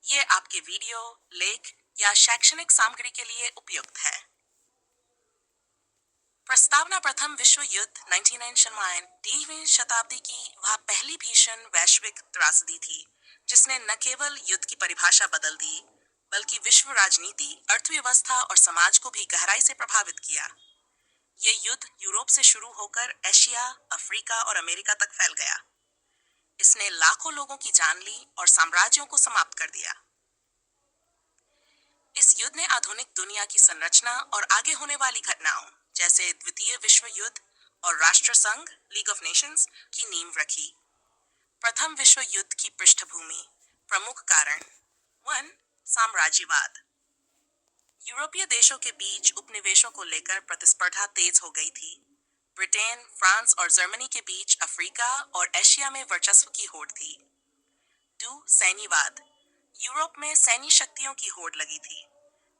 ये आपके वीडियो, लेख या शैक्षणिक सामग्री के लिए उपयुक्त है। प्रस्तावना प्रथम विश्व युद्ध 1909 शताब्दी की वह पहली भीषण वैश्विक त्रासदी थी जिसने न केवल युद्ध की परिभाषा बदल दी बल्कि विश्व राजनीति, अर्थव्यवस्था और समाज को भी गहराई से प्रभावित किया। ये युद्ध यूरोप से शुरू होकर एशिया, अफ्रीका और अमेरिका तक फैल गया। इसने लाखों लोगों की जान ली और साम्राज्यों को समाप्त कर दिया। इस युद्ध ने आधुनिक दुनिया की संरचना और आगे होने वाली घटनाओं जैसे द्वितीय विश्व युद्ध और राष्ट्र संघ लीग ऑफ नेशंस की नींव रखी। प्रथम विश्व युद्ध की पृष्ठभूमि। प्रमुख कारण। 1. साम्राज्यवाद। यूरोपीय देशों के बीच उपनिवेशों को लेकर प्रतिस्पर्धा तेज हो गई थी। ब्रिटेन, फ्रांस और जर्मनी के बीच अफ्रीका और एशिया में वर्चस्व की होड़ थी। 2. सैन्यवाद। यूरोप में सैन्य शक्तियों की होड़ लगी थी।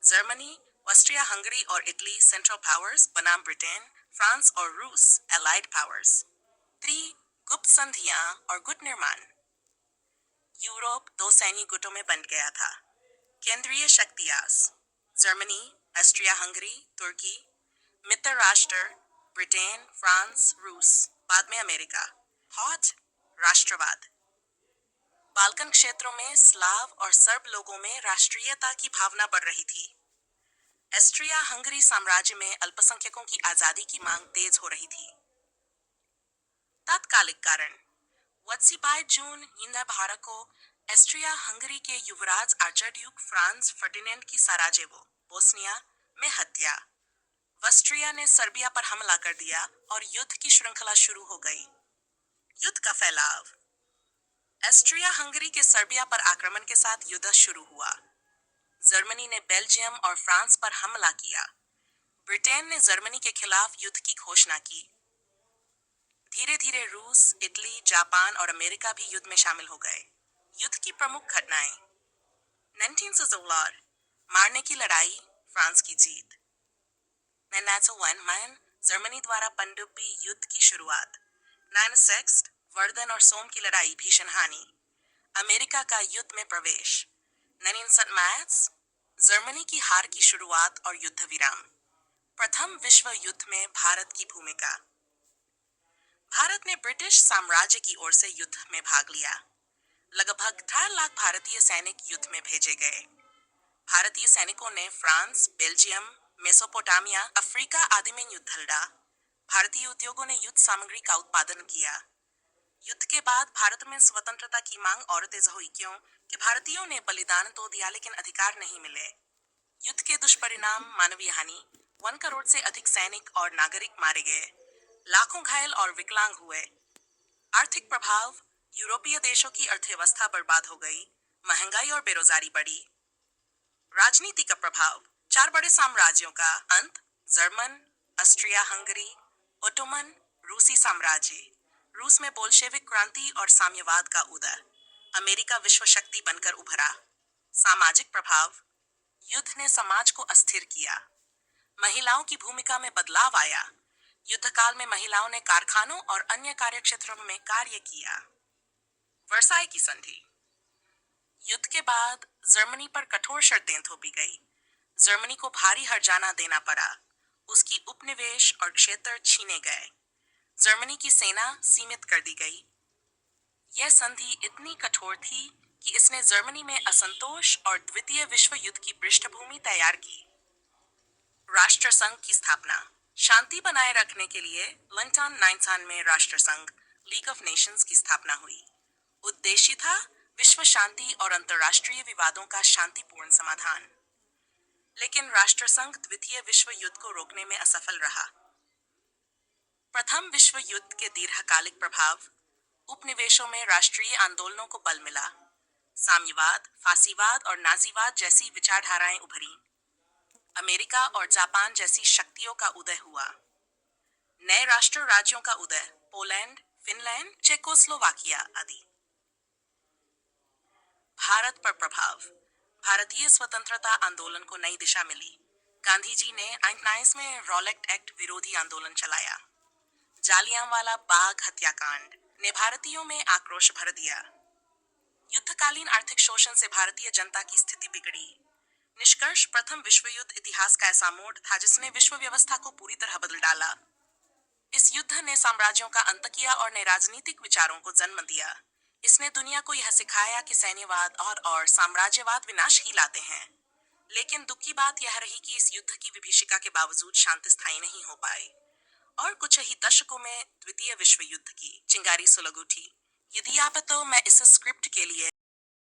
जर्मनी, ऑस्ट्रिया हंगरी और इटली सेंट्रल पावर्स बनाम ब्रिटेन, फ्रांस और रूस एलाइड पावर्स। 3. गुप्त संधियां और गुट निर्माण। यूरोप दो सैन्य गुटों में बंट गया था। केंद्रीय शक्तियास। जर्मनी, ऑस्ट्रिया हंगरी, तुर्की। मित्र राष्ट्र ब्रिटेन, फ्रांस, रूस, बाद में अमेरिका। हॉट राष्ट्रवाद। बाल्कन क्षेत्रों में स्लाव और सर्ब लोगों में राष्ट्रीयता की भावना बढ़ रही थी। ऑस्ट्रिया हंगरी साम्राज्य में अल्पसंख्यकों की आजादी की मांग तेज हो रही थी। तात्कालिक कारण। वत्सीबाई जून भारत को ऑस्ट्रिया हंगरी के युवराज आर्चड्यूक फ्रांस फर्डिनेंड की सराजेवो, बोस्निया में हत्या। ऑस्ट्रिया ने सर्बिया पर हमला कर दिया और युद्ध की श्रृंखला शुरू हो गई। युद्ध का फैलाव। ऑस्ट्रिया हंगरी के सर्बिया पर आक्रमण के साथ युद्ध शुरू हुआ। जर्मनी ने बेल्जियम और फ्रांस पर हमला किया। ब्रिटेन ने जर्मनी के खिलाफ युद्ध की घोषणा की। धीरे धीरे रूस, इटली, जापान और अमेरिका भी युद्ध में शामिल हो गए। युद्ध की प्रमुख घटनाएं। 19 मारने की लड़ाई, फ्रांस की जीत। 1901 जर्मनी द्वारा पनडुब्बी युद्ध की शुरुआत। 9 वर्दन और सोम की लड़ाई, भीषण हानि। अमेरिका का युद्ध में प्रवेश। 19 जर्मनी की हार की शुरुआत और युद्ध विराम। प्रथम विश्व युद्ध में भारत की भूमिका। भारत ने ब्रिटिश साम्राज्य की ओर से युद्ध में भाग लिया। लगभग 18 लाख भारतीय सैनिक युद्ध में भेजे गए। भारतीय सैनिकों ने फ्रांस, बेल्जियम, मेसोपोटामिया, अफ्रीका आदि में युद्ध लड़ा। भारतीय उद्योगों ने युद्ध सामग्री का उत्पादन किया। युद्ध के बाद भारत में स्वतंत्रता की मांग और तेज हुई क्योंकि भारतीयों ने बलिदान तो दिया लेकिन अधिकार नहीं मिले। युद्ध के दुष्परिणाम। मानवीय हानि। 1 करोड़ से अधिक सैनिक और नागरिक मारे गए। लाखों घायल और विकलांग हुए। आर्थिक प्रभाव। यूरोपीय देशों की अर्थव्यवस्था बर्बाद हो गई। महंगाई और बेरोजगारी बढ़ी। राजनीति का प्रभाव। 4 बड़े साम्राज्यों का अंत। जर्मन, ऑस्ट्रिया हंगरी, ओटोमन, रूसी साम्राज्य। रूस में बोल्शेविक क्रांति और साम्यवाद का उदय। अमेरिका विश्व शक्ति बनकर उभरा। सामाजिक प्रभाव। युद्ध ने समाज को अस्थिर किया। महिलाओं की भूमिका में बदलाव आया। युद्धकाल में महिलाओं ने कारखानों और अन्य कार्यक्षेत्रों में कार्य किया। वर्साई की संधि। युद्ध के बाद जर्मनी पर कठोर शर्तें थोपी गई। जर्मनी को भारी हर्जाना देना पड़ा। उसकी उपनिवेश और क्षेत्र छीने गए। जर्मनी की सेना सीमित कर दी गई। यह संधि इतनी कठोर थी कि इसने जर्मनी में असंतोष और द्वितीय विश्व युद्ध की पृष्ठभूमि तैयार की। राष्ट्र संघ की स्थापना। शांति बनाए रखने के लिए लंटन 19 में राष्ट्र संघ लीग ऑफ नेशंस की स्थापना हुई। उद्देश्य था विश्व शांति और अंतर्राष्ट्रीय विवादों का शांतिपूर्ण समाधान। लेकिन राष्ट्र संघ द्वितीय विश्व युद्ध को रोकने में असफल रहा। प्रथम विश्व युद्ध के दीर्घकालिक प्रभाव। उपनिवेशों में राष्ट्रीय आंदोलनों को बल मिला। साम्यवाद, फासीवाद और नाजीवाद जैसी विचारधाराएं उभरी। अमेरिका और जापान जैसी शक्तियों का उदय हुआ। नए राष्ट्र राज्यों का उदय। पोलैंड, फिनलैंड, चेकोस्लोवाकिया आदि। भारत पर प्रभाव। भारतीय स्वतंत्रता आंदोलन को नई दिशा मिली। गांधी जी ने 19 में रॉलेट एक्ट विरोधी आंदोलन चलाया। जालियांवाला बाग हत्याकांड ने भारतीयों में आक्रोश भर दिया। युद्धकालीन आर्थिक शोषण से भारतीय जनता की स्थिति बिगड़ी। निष्कर्ष, प्रथम विश्व युद्ध इतिहास का ऐसा मोड़ था जिसने विश्व व्यवस्था को पूरी तरह बदल डाला। इस युद्ध ने साम्राज्यों का अंत किया और नए राजनीतिक विचारों को जन्म दिया। इसने दुनिया को यह सिखाया कि सैन्यवाद और साम्राज्यवाद विनाश ही लाते हैं। लेकिन दुख की बात यह रही कि इस युद्ध की विभीषिका के बावजूद शांति स्थायी नहीं हो पाई और कुछ ही दशकों में द्वितीय विश्व युद्ध की चिंगारी सुलग उठी। यदि आप तो मैं इस स्क्रिप्ट के लिए